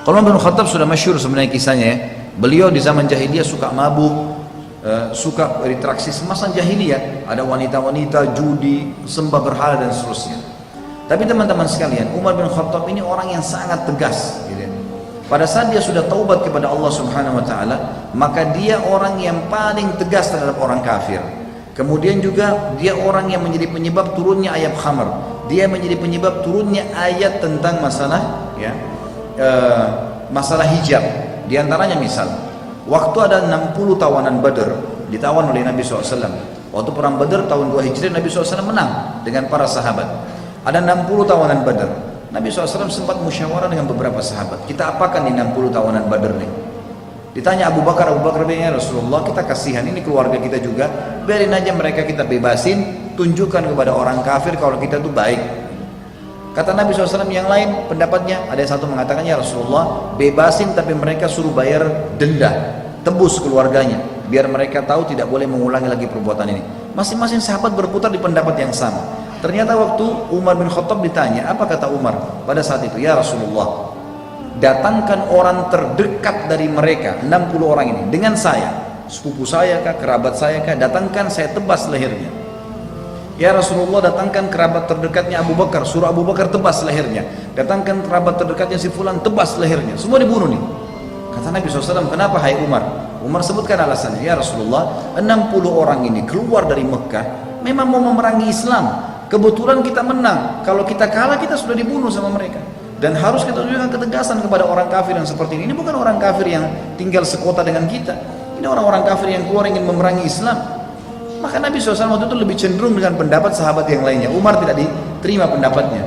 Kalau Umar bin Khattab sudah masyhur sebenarnya kisahnya ya. Beliau di zaman jahiliyah suka mabuk, suka berinteraksi semasa jahiliyah, ada wanita-wanita, judi, sembah berhala dan seterusnya. Tapi teman-teman sekalian, Umar bin Khattab ini orang yang sangat tegas gitu. Pada saat dia sudah taubat kepada Allah Subhanahu wa taala, maka dia orang yang paling tegas terhadap orang kafir. Kemudian juga dia orang yang menjadi penyebab turunnya ayat khamr. Dia menjadi penyebab turunnya ayat tentang masalah ya, masalah hijab. Di antaranya misal, waktu ada 60 tawanan Badr ditawan oleh Nabi SAW. Waktu perang Badr tahun 2 Hijriah, Nabi SAW menang dengan para sahabat. Ada 60 tawanan Badr. Nabi SAW sempat musyawarah dengan beberapa sahabat. Kita apakan di 60 tawanan Badr nih? Ditanya Abu Bakar bilang, ya Rasulullah, kita kasihan, ini keluarga kita juga, biarin aja mereka kita bebasin, tunjukkan kepada orang kafir kalau kita tuh baik. Kata Nabi SAW yang lain pendapatnya, ada yang satu mengatakan, ya Rasulullah, bebasin tapi mereka suruh bayar denda, tebus keluarganya, biar mereka tahu tidak boleh mengulangi lagi perbuatan ini. Masing-masing sahabat berputar di pendapat yang sama. Ternyata waktu Umar bin Khattab ditanya, apa kata Umar pada saat itu? Ya Rasulullah, datangkan orang terdekat dari mereka, 60 orang ini, dengan saya, sepupu saya kah, kerabat saya kah, datangkan, saya tebas lehernya. Ya Rasulullah, datangkan kerabat terdekatnya Abu Bakar, suruh Abu Bakar tebas lehernya. Datangkan kerabat terdekatnya si fulan, tebas lehernya. Semua dibunuh nih. Kata Nabi SAW, kenapa hai Umar? Umar sebutkan alasannya, ya Rasulullah, 60 orang ini keluar dari Mekah, memang mau memerangi Islam. Kebetulan kita menang, kalau kita kalah kita sudah dibunuh sama mereka. Dan harus kita tunjukkan ketegasan kepada orang kafir yang seperti ini. Ini bukan orang kafir yang tinggal sekota dengan kita. Ini orang-orang kafir yang keluar ingin memerangi Islam. Maka Nabi SAW waktu itu lebih cenderung dengan pendapat sahabat yang lainnya. Umar tidak diterima pendapatnya.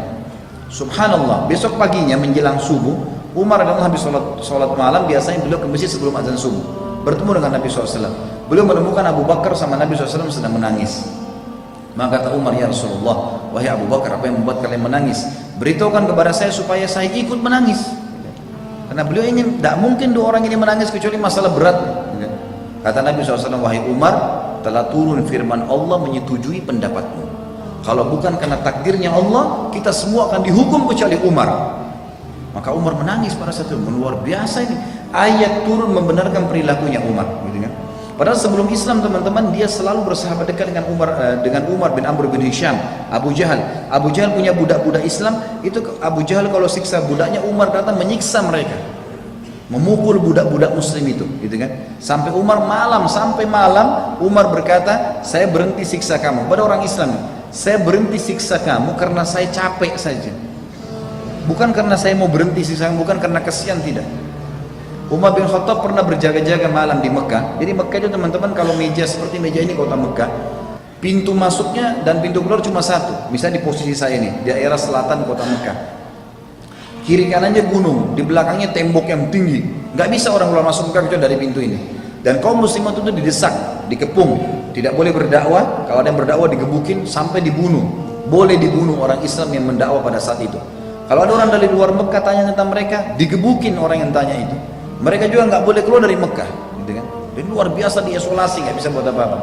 Subhanallah, besok paginya menjelang subuh, Umar adalah habis sholat malam, biasanya beliau ke masjid sebelum azan subuh, bertemu dengan Nabi SAW. Beliau menemukan Abu Bakar sama Nabi SAW sedang menangis. Maka kata Umar, ya Rasulullah, wahai Abu Bakar, apa yang membuat kalian menangis? Beritahukan kepada saya supaya saya ikut menangis. Karena beliau ingin, tidak mungkin dua orang ini menangis kecuali masalah berat. Kata Nabi SAW, wahai Umar, telah turun firman Allah menyetujui pendapatmu. Kalau bukan karena takdirnya Allah, kita semua akan dihukum kecuali Umar. Maka Umar menangis pada saat itu. Luar biasa ini. Ayat turun membenarkan perilakunya Umar. Gitu kan? Padahal sebelum Islam teman-teman, dia selalu bersahabat dekat dengan Umar bin Amr bin Hisham, Abu Jahal. Abu Jahal punya budak-budak Islam. Itu Abu Jahal kalau siksa budaknya, Umar datang menyiksa mereka, memukul budak-budak muslim itu, gitu kan? Sampai sampai malam Umar berkata, saya berhenti siksa kamu. Pada orang Islam, saya berhenti siksa kamu karena saya capek saja, bukan karena saya mau berhenti siksa kamu, bukan karena kesian, tidak. Umar bin Khattab pernah berjaga-jaga malam di Mekah. Jadi Mekah itu teman-teman, kalau meja seperti meja ini kota Mekah, pintu masuknya dan pintu keluar cuma satu. Misalnya di posisi saya ini, di daerah selatan kota Mekah, kiri kanannya gunung, di belakangnya tembok yang tinggi, nggak bisa orang keluar masuk Mekah kecuali dari pintu ini. Dan kaum muslimat itu didesak, dikepung, tidak boleh berdakwah. Kalau ada yang berdakwah digebukin sampai dibunuh. Boleh dibunuh orang Islam yang mendakwah pada saat itu. Kalau ada orang dari luar Mekah tanya tentang mereka, digebukin orang yang tanya itu. Mereka juga nggak boleh keluar dari Mekah, gitu kan? Dan luar biasa diisolasi, nggak bisa buat apa-apa.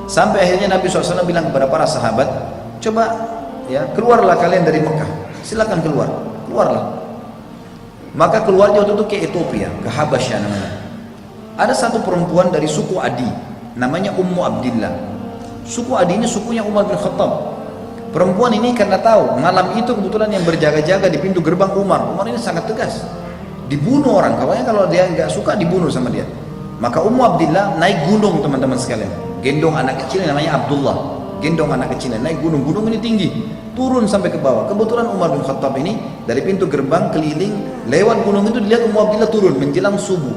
Sampai akhirnya Nabi SAW bilang kepada para sahabat, coba ya keluarlah kalian dari Mekah, silakan keluarlah. Maka keluarnya waktu itu ke Ethiopia, ke Habasyah namanya. Ada satu perempuan dari suku Adi, namanya Ummu Abdillah. Suku Adi ini sukunya Umar bin Khattab. Perempuan ini karena tahu malam itu kebetulan yang berjaga-jaga di pintu gerbang Umar ini sangat tegas, dibunuh orang. Kawannya kalau dia nggak suka dibunuh sama dia. Maka Ummu Abdillah naik gunung teman-teman sekalian, gendong anak kecil namanya Abdullah, gendong anak kecil naik gunung ini tinggi, turun sampai ke bawah. Kebetulan Umar bin Khattab ini dari pintu gerbang keliling lewat gunung itu, dilihat Ummu Abdillah turun menjelang subuh,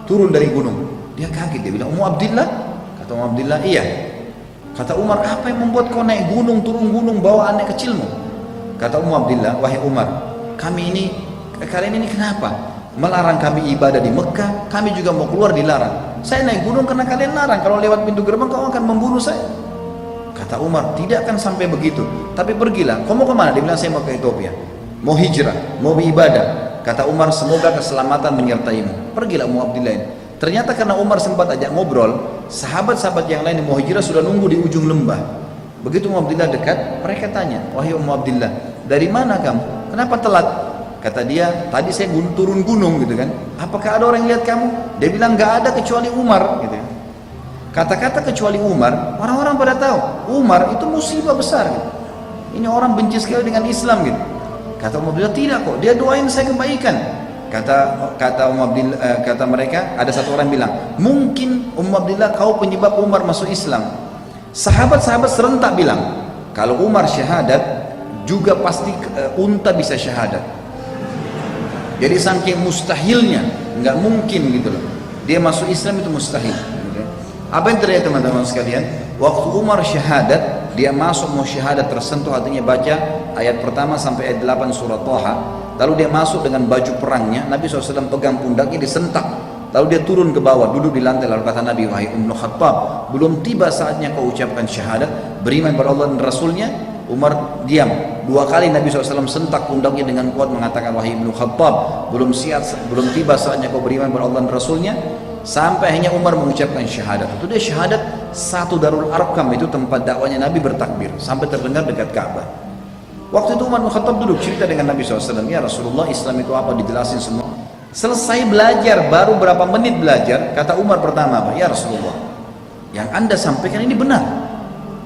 turun dari gunung. Dia kaget, dia bilang, Ummu Abdillah? Kata Ummu Abdillah, iya. Kata Umar, apa yang membuat kau naik gunung, turun gunung, bawa anak kecilmu? Kata Ummu Abdillah, wahai Umar, kalian ini kenapa melarang kami ibadah di Mekah? Kami juga mau keluar dilarang. Saya naik gunung karena kalian larang, kalau lewat pintu gerbang kau akan membunuh saya. Kata Umar, tidak akan sampai begitu, tapi pergilah. Kau mau kemana? Dia bilang, saya mau ke Ethiopia, mau hijrah, mau beribadah. Kata Umar, semoga keselamatan menyertaimu. Pergilah Ummu Abdillah ini. Ternyata karena Umar sempat ajak ngobrol, sahabat-sahabat yang lain yang mau hijrah sudah nunggu di ujung lembah. Begitu Ummu Abdillah dekat, mereka tanya, wahai Ummu Abdillah, dari mana kamu? Kenapa telat? Kata dia, tadi saya turun gunung gitu kan. Apakah ada orang yang lihat kamu? Dia bilang nggak ada kecuali Umar gitu. Kata-kata kecuali Umar, orang-orang pada tahu Umar itu musibah besar gitu. Ini orang benci sekali dengan Islam gitu. Kata Umar Abdillah, tidak kok, dia doain saya kebaikan. Kata mereka, ada satu orang bilang, mungkin Umar Abdillah kau penyebab Umar masuk Islam. Sahabat-sahabat serentak bilang, kalau Umar syahadat juga pasti unta bisa syahadat. Jadi saking mustahilnya, nggak mungkin gitu loh. Dia masuk Islam itu mustahil. Apa yang terjadi teman-teman sekalian? Waktu Umar syahadat, dia masuk mau syahadat tersentuh hatinya baca ayat pertama sampai ayat 8 surat Thaha. Lalu dia masuk dengan baju perangnya, Nabi SAW pegang pundaknya disentak. Lalu dia turun ke bawah, duduk di lantai. Lalu kata Nabi, wahai Ibnu Khattab, belum tiba saatnya kau ucapkan syahadat, beriman kepada Allah dan Rasulnya. Umar diam. 2 kali Nabi SAW sentak pundaknya dengan kuat mengatakan, wahai Ibnu Khattab, belum tiba saatnya kau beriman kepada Allah dan Rasulnya. Sampai akhirnya Umar mengucapkan syahadat. Itu dia syahadat satu Darul Arqam, itu tempat dakwanya Nabi bertakbir sampai terdengar dekat Ka'bah. Waktu itu Umar bin Khattab duduk cerita dengan Nabi SAW, ya Rasulullah, Islam itu apa, dijelasin semua. Selesai belajar, baru berapa menit belajar, kata Umar pertama apa? Ya Rasulullah, yang anda sampaikan ini benar,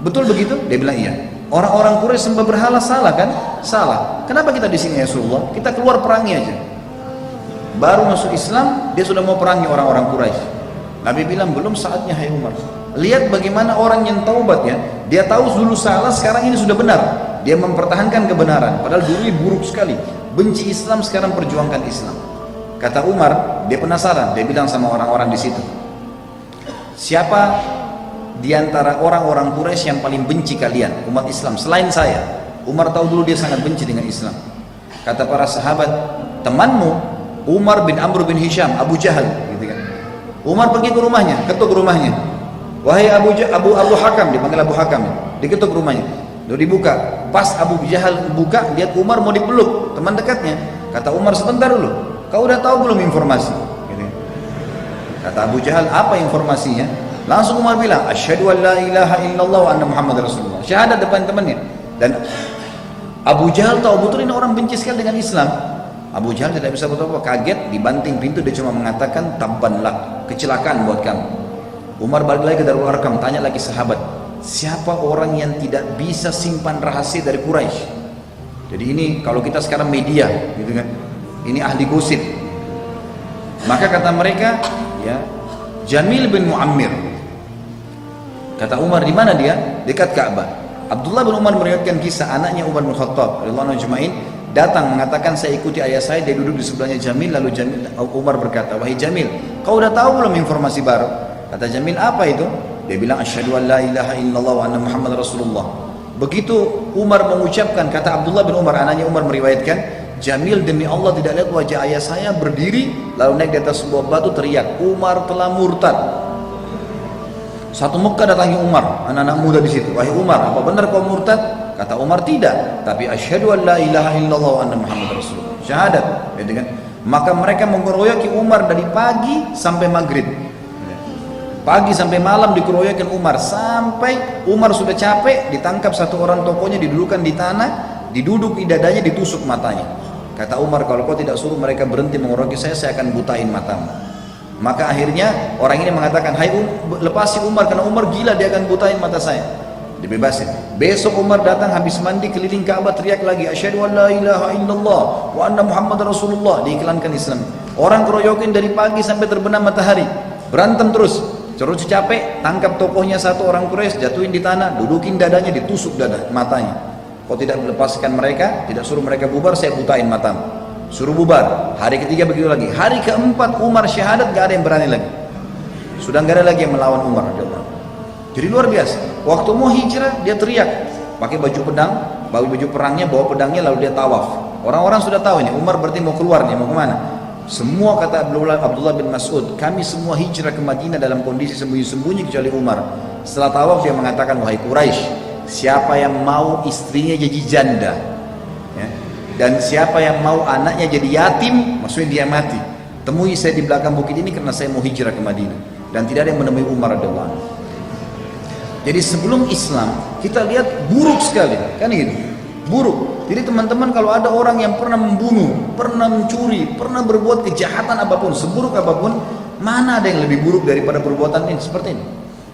betul begitu? Dia bilang iya. Orang-orang Quraisy sembah berhala, salah kan? Salah. Kenapa kita di sini ya Rasulullah? Kita keluar perangi aja. Baru masuk Islam, dia sudah mau perangi orang-orang Quraisy. Nabi bilang, belum saatnya hai Umar. Lihat bagaimana orang yang taubat ya. Dia tahu dulu salah, sekarang ini sudah benar. Dia mempertahankan kebenaran. Padahal dulu buruk sekali. Benci Islam, sekarang perjuangkan Islam. Kata Umar, dia penasaran. Dia bilang sama orang-orang di situ, siapa di antara orang-orang Quraisy yang paling benci kalian, umat Islam, selain saya? Umar tahu dulu dia sangat benci dengan Islam. Kata para sahabat, temanmu Umar bin Amr bin Hisham, Abu Jahal gitu kan. Umar pergi ke rumahnya, ketuk rumahnya. Wahai Abu Hakam, dipanggil Abu Hakam, diketuk rumahnya. Lalu dibuka. Pas Abu Jahal buka, lihat Umar mau dipeluk, teman dekatnya. Kata Umar, sebentar dulu, kau udah tahu belum informasi? Gitu. Kata Abu Jahal, apa informasinya? Langsung Umar bilang, asyhadu an la ilaha illallah wa anna Muhammad Rasulullah. Syahadat depan temannya. Dan Abu Jahal tahu betul ini orang benci sekali dengan Islam. Abu Jahal tidak bisa berapa, kaget, dibanting pintu, dia cuma mengatakan tabbanlak, kecelakaan buat kamu. Umar balik lagi ke Darul Arqam, tanya lagi sahabat, siapa orang yang tidak bisa simpan rahasia dari Quraisy? Jadi ini kalau kita sekarang media gitu kan, ini ahli gosip. Maka kata mereka, ya, Jamil bin Muammir. Kata Umar, di mana dia? Dekat Ka'bah. Abdullah bin Umar meriwayatkan kisah anaknya Umar bin Khattab radhiyallahu anhu datang mengatakan, saya ikuti ayah saya, dia duduk di sebelahnya Jamil. Lalu Umar berkata, wahai Jamil, kau udah tahu belum informasi baru? Kata Jamil, apa itu? Dia bilang, asyhadu an la ilaha illallah wa anna Muhammad Rasulullah. Begitu Umar mengucapkan, kata Abdullah bin Umar, anaknya Umar meriwayatkan, Jamil demi Allah tidak lihat wajah ayah saya berdiri lalu naik di atas sebuah batu teriak, Umar telah murtad. Satu Mekah datangi Umar, anak-anak muda di situ. Wahai Umar, apa benar kau murtad? Kata Umar, tidak, tapi asyhadu an la ilaha illallah wa anna Muhammad Rasulullah. Syahadat, gitu kan? Maka mereka mengeroyoki Umar dari pagi sampai maghrib. Pagi sampai malam dikeroyokin Umar, sampai Umar sudah capek, ditangkap satu orang tokohnya, didudukan di tanah, diduduk di dadanya, ditusuk matanya. Kata Umar, kalau kau tidak suruh mereka berhenti mengeroyoki saya akan butain matamu. Maka akhirnya orang ini mengatakan, hai lepasi Umar, karena Umar gila, dia akan butain mata saya. Dibebasin. Besok Umar datang habis mandi keliling Ka'bah, teriak lagi, asyhadu an la ilaha illallah wa anna Muhammad Rasulullah. Diiklankan Islam. Orang keroyokin dari pagi sampai terbenam matahari, berantem terus. Terus capek, tangkap tokohnya satu orang Quraisy, jatuhin di tanah, dudukin dadanya, ditusuk matanya. Kau tidak melepaskan mereka, tidak suruh mereka bubar, saya butain matamu. Suruh bubar. Hari ketiga begitu lagi. Hari keempat Umar syahadat, gak ada yang berani lagi. Sudah gak ada lagi yang melawan Umar. Jadi luar biasa. Waktu mau hijrah dia teriak, pakai baju pedang, baju perangnya, bawa pedangnya, lalu dia tawaf. Orang-orang sudah tahu ini Umar berarti mau keluar nih, mau kemana? Semua kata Abdullah bin Mas'ud, kami semua hijrah ke Madinah dalam kondisi sembunyi-sembunyi kecuali Umar. Setelah tawaf dia mengatakan, wahai Quraisy, siapa yang mau istrinya jadi janda, ya, dan siapa yang mau anaknya jadi yatim, maksudnya dia mati, temui saya di belakang bukit ini karena saya mau hijrah ke Madinah. Dan tidak ada yang menemui Umar radhiyallahu anhu. Jadi sebelum Islam kita lihat buruk sekali, kan gitu, buruk. Jadi teman-teman, kalau ada orang yang pernah membunuh, pernah mencuri, pernah berbuat kejahatan apapun, seburuk apapun, mana ada yang lebih buruk daripada perbuatan ini seperti ini.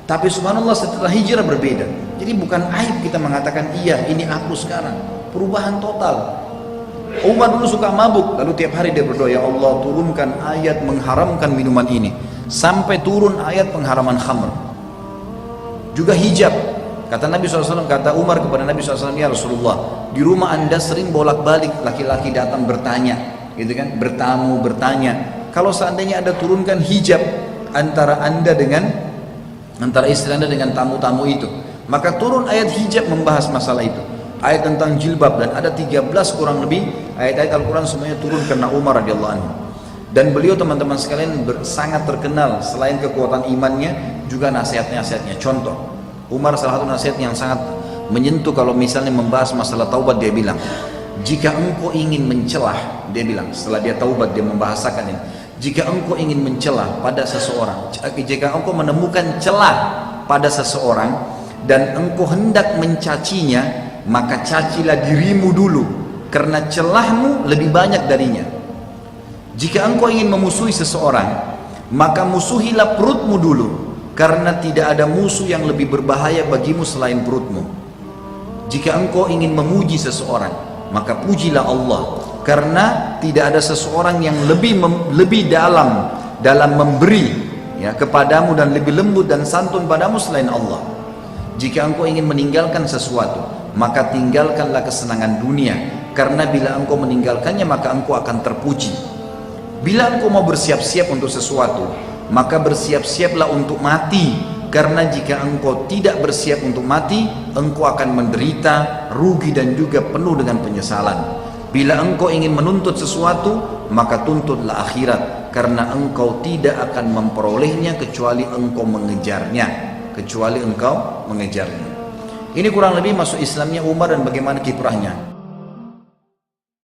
Tapi subhanallah setelah hijrah berbeda. Jadi bukan aib kita mengatakan iya ini aku sekarang, perubahan total. Umar dulu suka mabuk, lalu tiap hari dia berdoa, ya Allah turunkan ayat mengharamkan minuman ini, sampai turun ayat pengharaman khamr. Juga hijab, kata Nabi SAW, kata Umar kepada Nabi SAW, ya Rasulullah, di rumah anda sering bolak-balik laki-laki datang bertanya, gitu kan, bertamu bertanya. Kalau seandainya ada turunkan hijab antara istri anda dengan tamu-tamu itu, maka turun ayat hijab membahas masalah itu. Ayat tentang jilbab, dan ada 13 kurang lebih ayat-ayat Al-Quran semuanya turun karena Umar radhiyallahu anhu. Dan beliau teman-teman sekalian sangat terkenal selain kekuatan imannya juga nasihat-nasihatnya. Contoh, Umar salah satu nasihat yang sangat menyentuh kalau misalnya membahas masalah taubat, dia bilang, jika engkau ingin mencelah, dia bilang setelah dia taubat dia membahasakan ini, jika engkau ingin mencelah pada seseorang, jika engkau menemukan celah pada seseorang dan engkau hendak mencacinya, maka cacilah dirimu dulu, karena celahmu lebih banyak darinya. Jika engkau ingin memusuhi seseorang, maka musuhilah perutmu dulu, karena tidak ada musuh yang lebih berbahaya bagimu selain perutmu. Jika engkau ingin memuji seseorang, maka pujilah Allah, karena tidak ada seseorang yang lebih dalam memberi ya kepadamu dan lebih lembut dan santun padamu selain Allah. Jika engkau ingin meninggalkan sesuatu, maka tinggalkanlah kesenangan dunia, karena bila engkau meninggalkannya maka engkau akan terpuji. Bila engkau mau bersiap-siap untuk sesuatu, maka bersiap-siaplah untuk mati, karena jika engkau tidak bersiap untuk mati, engkau akan menderita, rugi dan juga penuh dengan penyesalan. Bila engkau ingin menuntut sesuatu, maka tuntutlah akhirat, karena engkau tidak akan memperolehnya kecuali engkau mengejarnya. Ini kurang lebih masuk Islamnya Umar dan bagaimana kiprahnya.